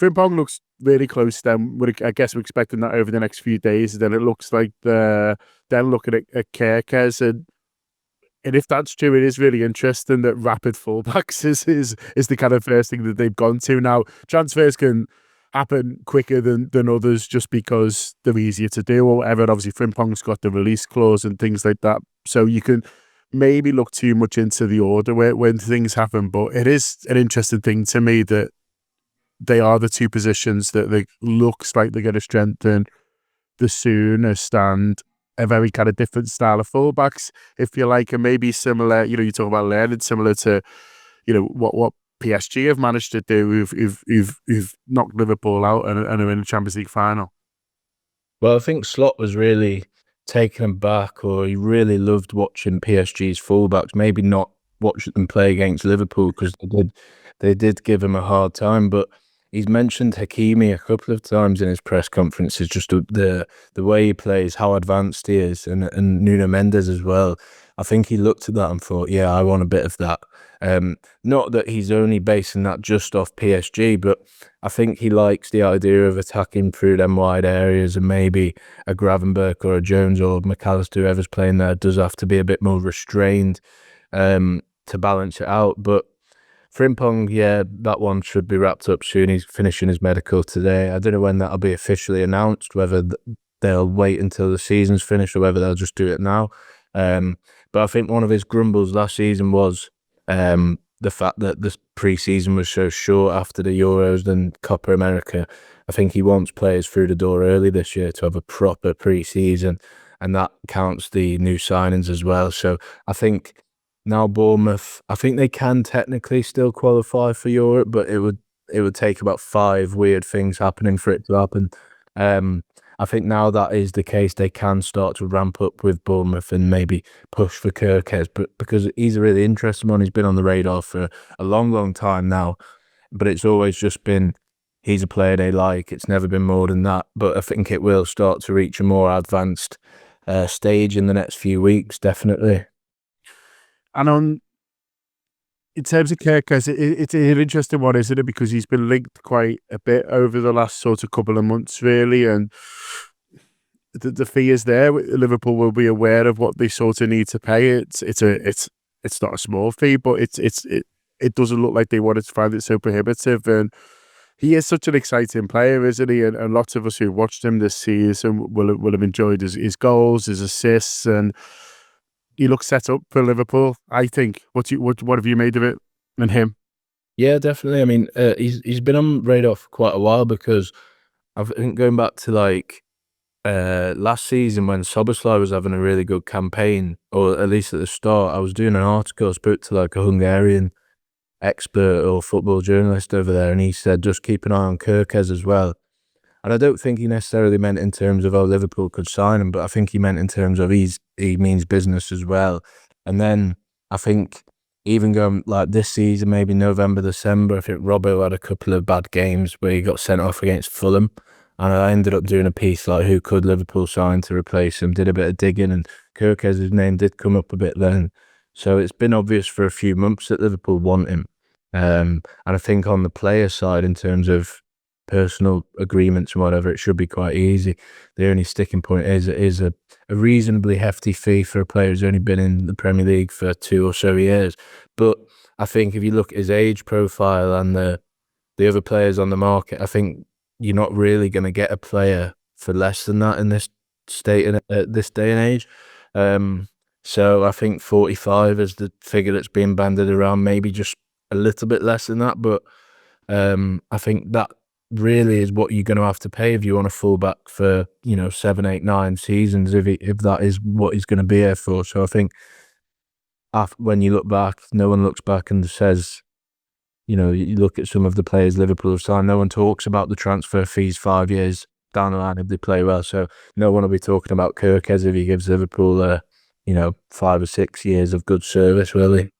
Frimpong looks really close. Then I guess we're expecting that over the next few days. And then it looks like then looking at Kerkez, and if that's true, it is really interesting that rapid fullbacks is the kind of first thing that they've gone to now. Transfers can happen quicker than others just because they're easier to do or whatever. And obviously, Frimpong's got the release clause and things like that, so you can maybe look too much into the order when things happen. But it is an interesting thing to me that they are the two positions that they looks like they're going to strengthen the soonest, and a very kind of different style of fullbacks, if you like, and maybe similar. You talk about learning similar to, what PSG have managed to do, who've knocked Liverpool out and are in the Champions League final. Well, I think Slot was really taken aback, or he really loved watching PSG's fullbacks. Maybe not watching them play against Liverpool because they did give him a hard time, but he's mentioned Hakimi a couple of times in his press conferences, just the way he plays, how advanced he is, and Nuno Mendes as well. I think he looked at that and thought, yeah, I want a bit of that. Not that he's only basing that just off PSG, but I think he likes the idea of attacking through them wide areas, and maybe a Gravenberch or a Jones or McAllister, whoever's playing there, does have to be a bit more restrained to balance it out. But Frimpong, yeah, that one should be wrapped up soon. He's finishing his medical today. I don't know when that'll be officially announced, whether they'll wait until the season's finished or whether they'll just do it now. But I think one of his grumbles last season was the fact that the pre-season was so short after the Euros and Copa America. I think he wants players through the door early this year to have a proper pre-season, and that counts the new signings as well. So I think now Bournemouth, I think they can technically still qualify for Europe, but it would take about 5 weird things happening for it to happen. I think now that is the case, they can start to ramp up with Bournemouth and maybe push for Kerkez, but because he's a really interesting one. He's been on the radar for a long, long time now, but it's always just been he's a player they like. It's never been more than that, but I think it will start to reach a more advanced stage in the next few weeks, definitely. And in terms of Kerkez, it's an interesting one, isn't it? Because he's been linked quite a bit over the last sort of couple of months, really, and the fee is there. Liverpool will be aware of what they sort of need to pay. It's not a small fee, but it doesn't look like they wanted to find it so prohibitive. And he is such an exciting player, isn't he? And lots of us who watched him this season will have enjoyed his goals, his assists, and he looks set up for Liverpool, I think. What have you made of it and him? Yeah, definitely. I mean, he's been on radar for quite a while, because I think going back to like last season when Szoboszlai was having a really good campaign, or at least at the start, I was doing an article, I spoke to like a Hungarian expert or football journalist over there, and he said just keep an eye on Kerkez as well. And I don't think he necessarily meant in terms of, Liverpool could sign him, but I think he meant in terms of he means business as well. And then I think even going like this season, maybe November, December, I think Robbo had a couple of bad games where he got sent off against Fulham. And I ended up doing a piece like who could Liverpool sign to replace him, did a bit of digging, and Kerkez's name did come up a bit then. So it's been obvious for a few months that Liverpool want him. And I think on the player side, in terms of personal agreements and whatever, it should be quite easy. The only sticking point is a reasonably hefty fee for a player who's only been in the Premier League for 2 or so years. But I think if you look at his age profile and the other players on the market, I think you're not really going to get a player for less than that in this this day and age. So I think 45 is the figure that's being banded around, maybe just a little bit less than that. But I think that really is what you're going to have to pay if you want a fullback for 7, 8, 9 seasons, if that is what he's going to be here for. So I think when you look back, no one looks back and says, you look at some of the players Liverpool have signed, no one talks about the transfer fees 5 years down the line if they play well. So no one will be talking about Kerkez if he gives Liverpool 5 or 6 years of good service, will he?